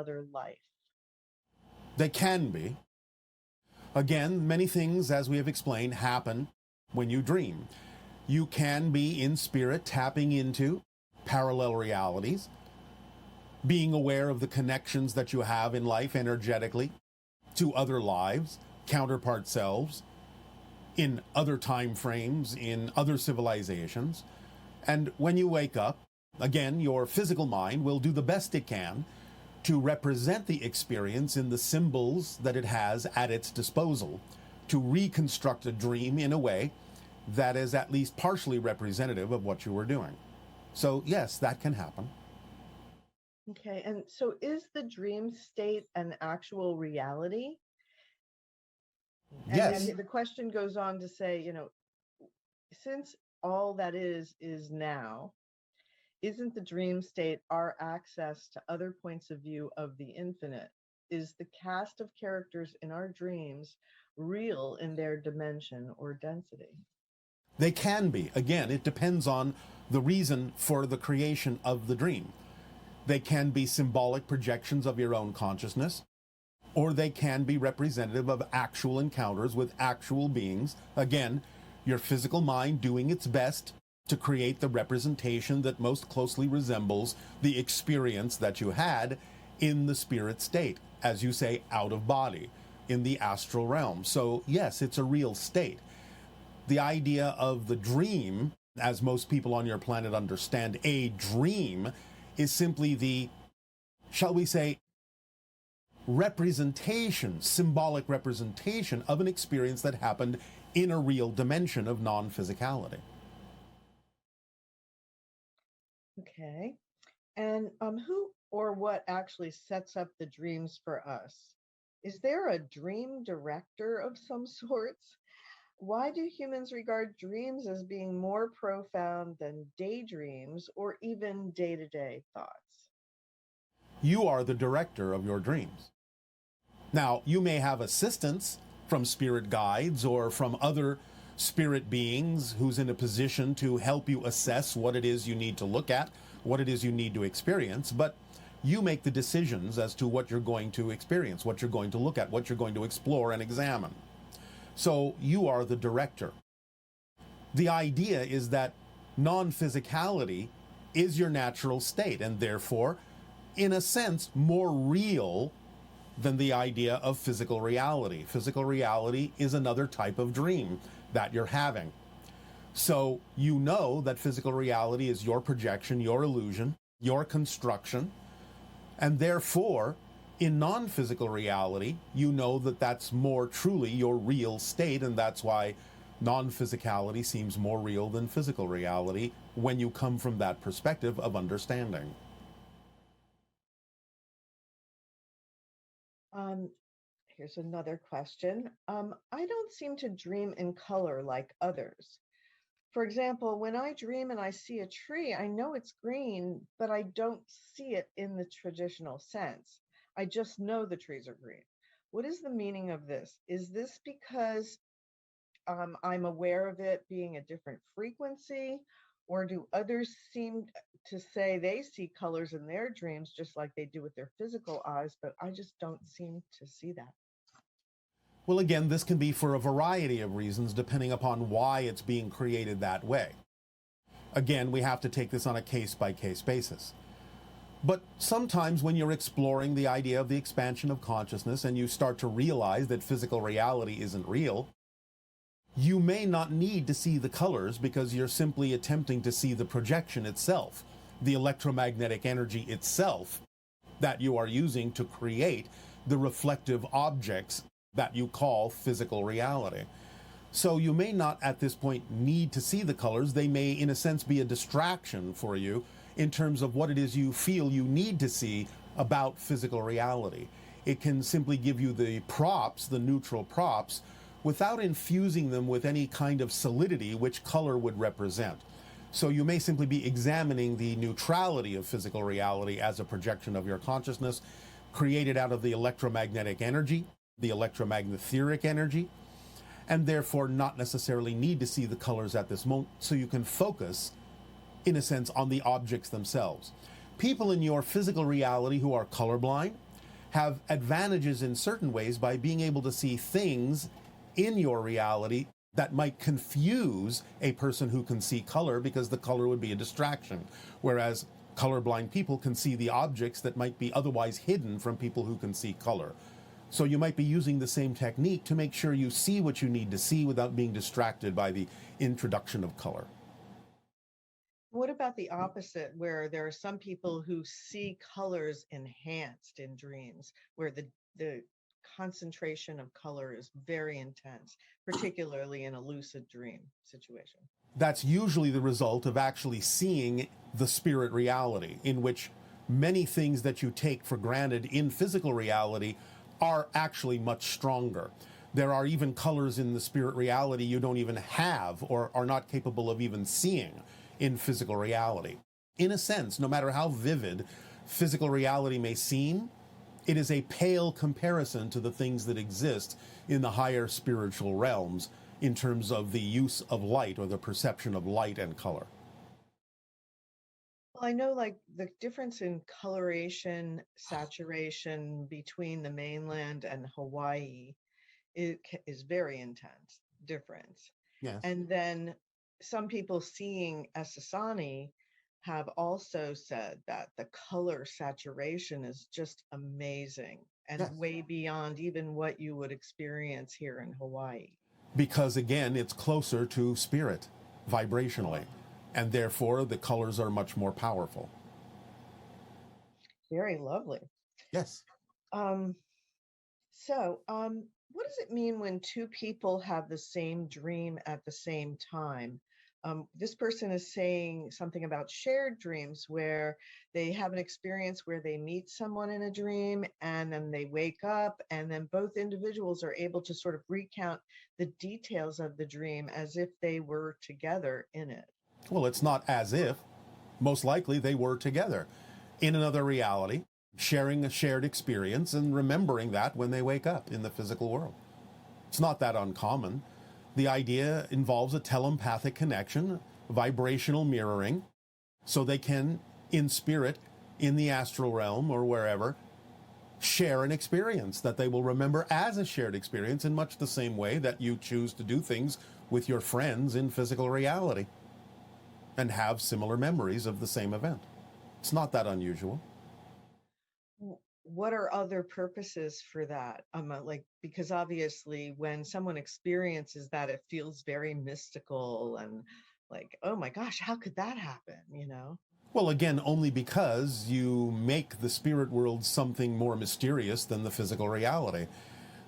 another life? They can be. Again, many things, as we have explained, happen when you dream. You can be in spirit tapping into parallel realities, being aware of the connections that you have in life energetically to other lives, counterpart selves, in other time frames, in other civilizations. And when you wake up, again, your physical mind will do the best it can to represent the experience in the symbols that it has at its disposal, to reconstruct a dream in a way that is at least partially representative of what you were doing. So yes, that can happen. Okay, and so is the dream state an actual reality? Yes. And the question goes on to say, since all that is now, isn't the dream state our access to other points of view of the infinite? Is the cast of characters in our dreams real in their dimension or density? They can be. Again, it depends on the reason for the creation of the dream. They can be symbolic projections of your own consciousness, or they can be representative of actual encounters with actual beings. Again, your physical mind doing its best to create the representation that most closely resembles the experience that you had in the spirit state, as you say, out of body, in the astral realm. So yes, it's a real state. The idea of the dream, as most people on your planet understand a dream, is simply the, shall we say, representation, symbolic representation of an experience that happened in a real dimension of non-physicality. Okay. And who or what actually sets up the dreams for us? Is there a dream director of some sorts? Why do humans regard dreams as being more profound than daydreams or even day-to-day thoughts? You are the director of your dreams. Now, you may have assistance from spirit guides or from other spirit beings who's in a position to help you assess what it is you need to look at, what it is you need to experience, but you make the decisions as to what you're going to experience, what you're going to look at, what you're going to explore and examine. So you are the director. The idea is that non-physicality is your natural state and therefore, in a sense, more real than the idea of physical reality. Physical reality is another type of dream that you're having. So you know that physical reality is your projection, your illusion, your construction, and therefore, in non-physical reality, you know that that's more truly your real state, and that's why non-physicality seems more real than physical reality when you come from that perspective of understanding. Here's another question. I don't seem to dream in color like others. For example, when I dream and I see a tree, I know it's green, but I don't see it in the traditional sense. I just know the trees are green. What is the meaning of this? Is this because I'm aware of it being a different frequency, or do others seem to say they see colors in their dreams just like they do with their physical eyes, but I just don't seem to see that? Well, again, this can be for a variety of reasons depending upon why it's being created that way. Again, we have to take this on a case-by-case basis. But sometimes when you're exploring the idea of the expansion of consciousness and you start to realize that physical reality isn't real, you may not need to see the colors because you're simply attempting to see the projection itself, the electromagnetic energy itself that you are using to create the reflective objects that you call physical reality. So you may not at this point need to see the colors. They may, in a sense, be a distraction for you in terms of what it is you feel you need to see about physical reality. It can simply give you the props, the neutral props, without infusing them with any kind of solidity which color would represent. So you may simply be examining the neutrality of physical reality as a projection of your consciousness created out of the electromagnetic energy, the electromagnetheric energy, and therefore not necessarily need to see the colors at this moment, so you can focus, in a sense, on the objects themselves. People in your physical reality who are colorblind have advantages in certain ways by being able to see things in your reality that might confuse a person who can see color, because the color would be a distraction. Whereas colorblind people can see the objects that might be otherwise hidden from people who can see color. So you might be using the same technique to make sure you see what you need to see without being distracted by the introduction of color. What about the opposite, where there are some people who see colors enhanced in dreams, where the concentration of color is very intense, particularly in a lucid dream situation? That's usually the result of actually seeing the spirit reality, in which many things that you take for granted in physical reality are actually much stronger. There are even colors in the spirit reality you don't even have or are not capable of even seeing in physical reality. In a sense, no matter how vivid physical reality may seem, it is a pale comparison to the things that exist in the higher spiritual realms in terms of the use of light or the perception of light and color. Well, I know like the difference in coloration, saturation between the mainland and Hawaii is very intense difference. Yes. And then some people seeing Essassani have also said that the color saturation is just amazing and Yes. way beyond even what you would experience here in Hawaii. Because again, it's closer to spirit vibrationally, and therefore the colors are much more powerful. Very lovely. Yes. What does it mean when two people have the same dream at the same time? This person is saying something about shared dreams, where they have an experience where they meet someone in a dream and then they wake up, and then both individuals are able to sort of recount the details of the dream as if they were together in it. Well, it's not as if. Most likely they were together in another reality, sharing a shared experience and remembering that when they wake up in the physical world. It's not that uncommon. The idea involves a telepathic connection, vibrational mirroring, so they can, in spirit, in the astral realm or wherever, share an experience that they will remember as a shared experience in much the same way that you choose to do things with your friends in physical reality and have similar memories of the same event. It's not that unusual. What are other purposes for that? Because obviously when someone experiences that, it feels very mystical and like, oh my gosh, how could that happen? Well, again, only because you make the spirit world something more mysterious than the physical reality.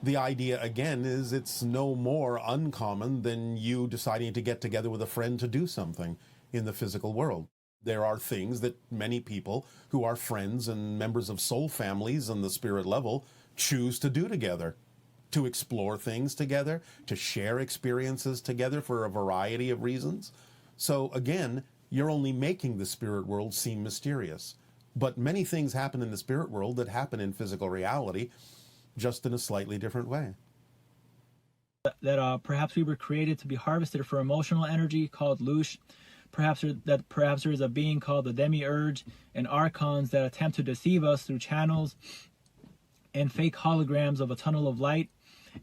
The idea, again, is it's no more uncommon than you deciding to get together with a friend to do something in the physical world. There are things that many people who are friends and members of soul families on the spirit level choose to do together, to explore things together, to share experiences together for a variety of reasons. So again, you're only making the spirit world seem mysterious. But many things happen in the spirit world that happen in physical reality, just in a slightly different way. That perhaps we were created to be harvested for emotional energy called Lush. Perhaps there is a being called the demiurge and archons that attempt to deceive us through channels and fake holograms of a tunnel of light,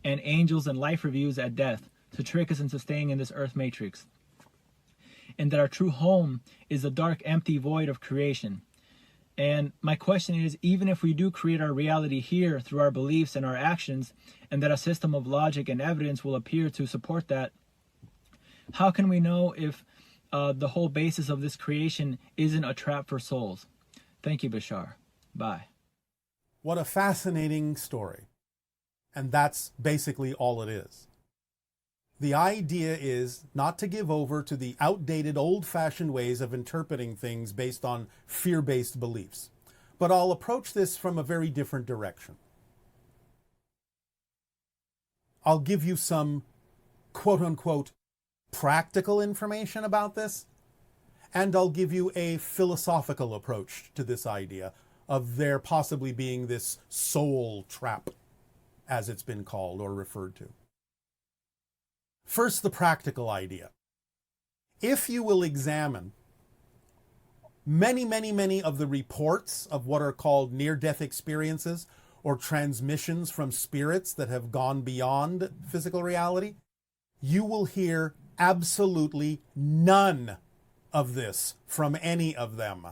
and angels and life reviews at death to trick us into staying in this earth matrix. And that our true home is the dark, empty void of creation. And my question is, even if we do create our reality here through our beliefs and our actions, and that a system of logic and evidence will appear to support that, how can we know if the whole basis of this creation isn't a trap for souls? Thank you, Bashar. Bye. What a fascinating story. And that's basically all it is. The idea is not to give over to the outdated, old-fashioned ways of interpreting things based on fear-based beliefs. But I'll approach this from a very different direction. I'll give you some quote-unquote practical information about this, and I'll give you a philosophical approach to this idea of there possibly being this soul trap, as it's been called or referred to. First, the practical idea. If you will examine many of the reports of what are called near-death experiences, or transmissions from spirits that have gone beyond physical reality, you will hear absolutely none of this from any of them.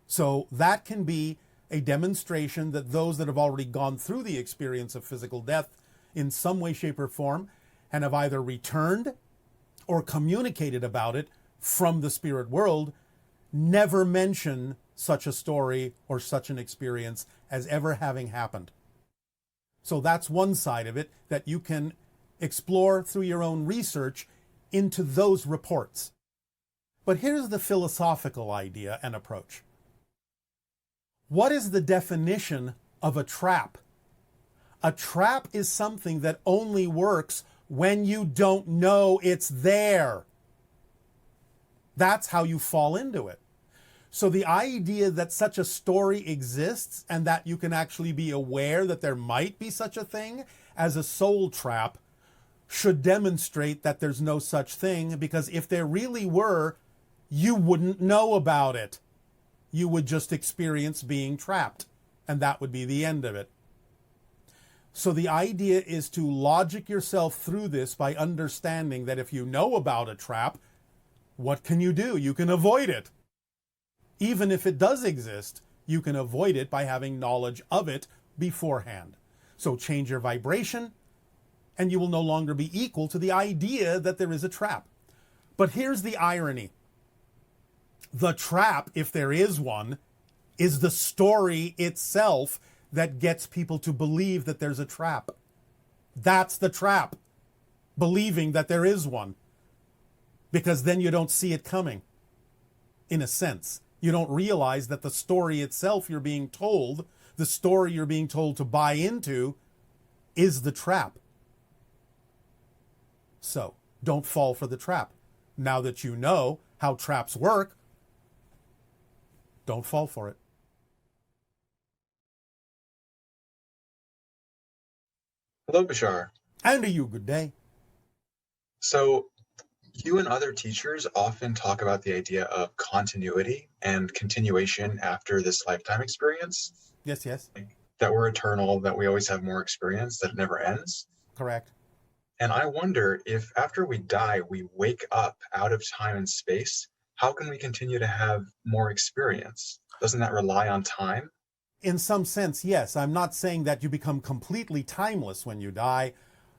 So that can be a demonstration that those that have already gone through the experience of physical death in some way, shape, or form and have either returned or communicated about it from the spirit world never mention such a story or such an experience as ever having happened. So that's one side of it that you can explore through your own research into those reports. But here's the philosophical idea and approach. What is the definition of a trap? A trap is something that only works when you don't know it's there. That's how you fall into it. So the idea that such a story exists and that you can actually be aware that there might be such a thing as a soul trap should demonstrate that there's no such thing, because if there really were, you wouldn't know about it. You would just experience being trapped, and that would be the end of it. So the idea is to logic yourself through this by understanding that if you know about a trap, what can you do? You can avoid it. Even if it does exist, you can avoid it by having knowledge of it beforehand. So change your vibration, and you will no longer be equal to the idea that there is a trap. But here's the irony. The trap, if there is one, is the story itself that gets people to believe that there's a trap. That's the trap, believing that there is one. Because then you don't see it coming, in a sense. You don't realize that the story itself you're being told, the story you're being told to buy into, is the trap. So, don't fall for the trap. Now that you know how traps work, don't fall for it. Hello, Bashar. And to you, good day. So, you and other teachers often talk about the idea of continuity and continuation after this lifetime experience. Yes, yes. That we're eternal, that we always have more experience, that it never ends. Correct. And I wonder if after we die, we wake up out of time and space, how can we continue to have more experience? Doesn't that rely on time? In some sense, yes. I'm not saying that you become completely timeless when you die.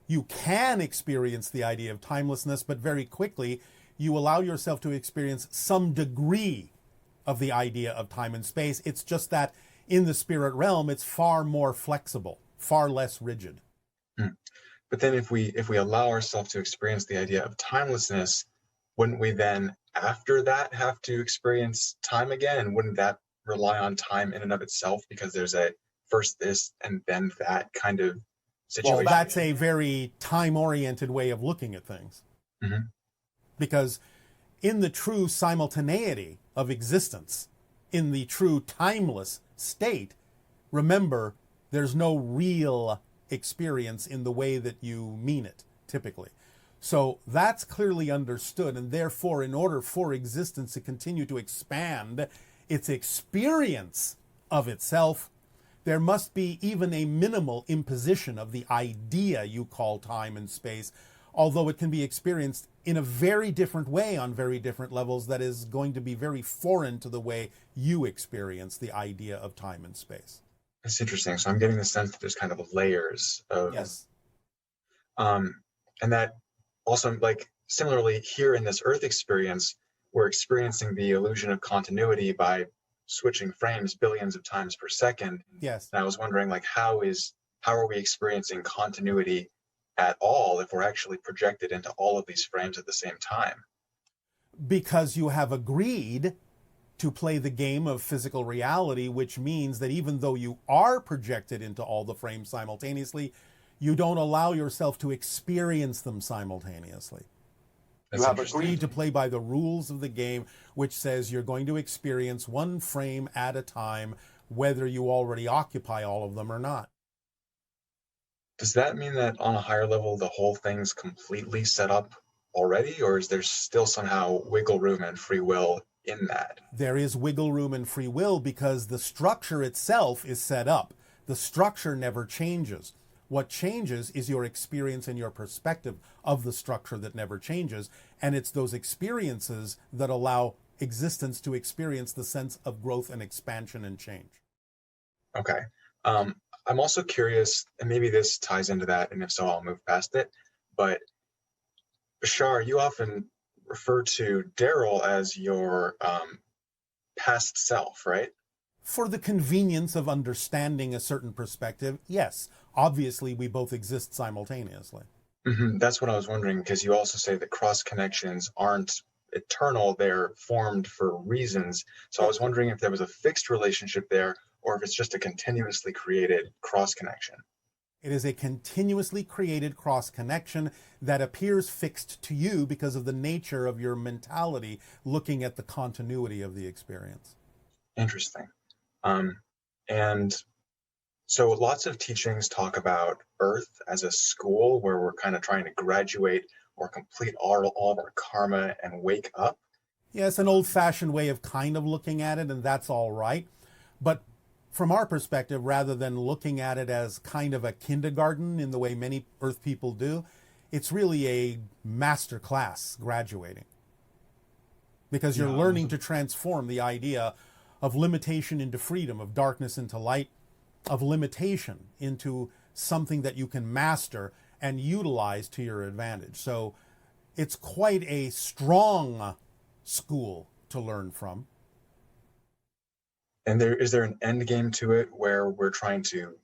You can experience the idea of timelessness, but very quickly you allow yourself to experience some degree of the idea of time and space. It's just that in the spirit realm, it's far more flexible, far less rigid. But then if we allow ourselves to experience the idea of timelessness, wouldn't we then after that have to experience time again? And wouldn't that rely on time in and of itself, because there's a first this and then that kind of situation? Well, that's a very time-oriented way of looking at things. Mm-hmm. Because in the true simultaneity of existence, in the true timeless state, remember, there's no real experience in the way that you mean it, typically. So that's clearly understood, and therefore, in order for existence to continue to expand its experience of itself, there must be even a minimal imposition of the idea you call time and space, although it can be experienced in a very different way on very different levels that is going to be very foreign to the way you experience the idea of time and space. That's interesting. So I'm getting the sense that there's kind of layers of... Yes. And that also, like, similarly here in this Earth experience, we're experiencing the illusion of continuity by switching frames billions of times per second. Yes. And I was wondering, like, how are we experiencing continuity at all if we're actually projected into all of these frames at the same time? Because you have agreed to play the game of physical reality, which means that even though you are projected into all the frames simultaneously, you don't allow yourself to experience them simultaneously. That's You have agreed to play by the rules of the game, which says you're going to experience one frame at a time, whether you already occupy all of them or not. Does that mean that on a higher level, the whole thing's completely set up already, or is there still somehow wiggle room and free will in that? There is wiggle room and free will because the structure itself is set up. The structure never changes. What changes is your experience and your perspective of the structure that never changes. And it's those experiences that allow existence to experience the sense of growth and expansion and change. Okay. I'm also curious, and maybe this ties into that, and if so, I'll move past it. But Bashar, you often refer to Darryl as your past self, right? For the convenience of understanding a certain perspective, yes. Obviously, we both exist simultaneously. That's what I was wondering, because you also say that cross connections aren't eternal, they're formed for reasons. So I was wondering if there was a fixed relationship there, or if it's just a continuously created cross connection. It is a continuously created cross connection that appears fixed to you because of the nature of your mentality looking at the continuity of the experience. Interesting. And so lots of teachings talk about Earth as a school where we're kind of trying to graduate or complete all of our karma and wake up. Yeah, it's an old-fashioned way of kind of looking at it, and that's all right. But from our perspective, rather than looking at it as kind of a kindergarten in the way many Earth people do, it's really a master class graduating. Because you're learning to transform the idea of limitation into freedom, of darkness into light, of limitation into something that you can master and utilize to your advantage. So it's quite a strong school to learn from. And is there an end game to it where we're trying to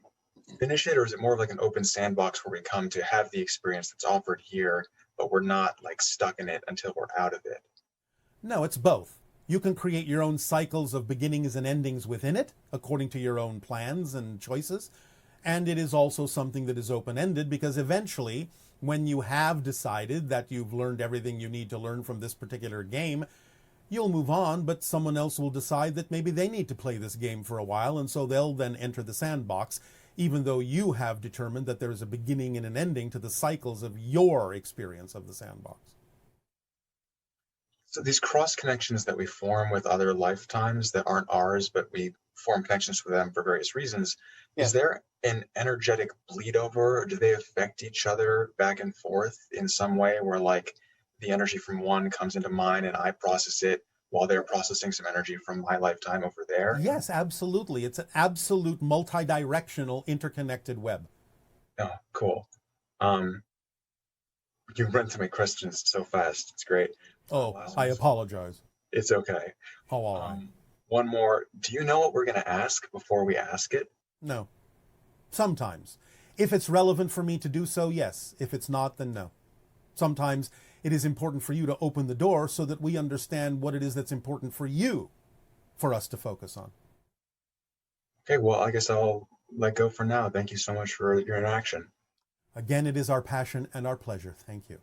finish it, or is it more of like an open sandbox where we come to have the experience that's offered here, but we're not like stuck in it until we're out of it? No, it's both. You can create your own cycles of beginnings and endings within it, according to your own plans and choices. And it is also something that is open-ended, because eventually, when you have decided that you've learned everything you need to learn from this particular game, you'll move on, but someone else will decide that maybe they need to play this game for a while, and so they'll then enter the sandbox, even though you have determined that there's a beginning and an ending to the cycles of your experience of the sandbox. So these cross connections that we form with other lifetimes that aren't ours, but we form connections with them for various reasons, is there an energetic bleed over, or do they affect each other back and forth in some way where like the energy from one comes into mine and I process it while they're processing some energy from my lifetime over there? Yes, absolutely. It's an absolute multi-directional interconnected web. Oh, cool. You run through my questions so fast. It's great. Oh, I apologize. It's okay. Oh, all right. One more. Do you know what we're going to ask before we ask it? No. Sometimes. If it's relevant for me to do so, yes. If it's not, then no. Sometimes it is important for you to open the door so that we understand what it is that's important for you for us to focus on. Okay, well, I guess I'll let go for now. Thank you so much for your interaction. Again, it is our passion and our pleasure. Thank you.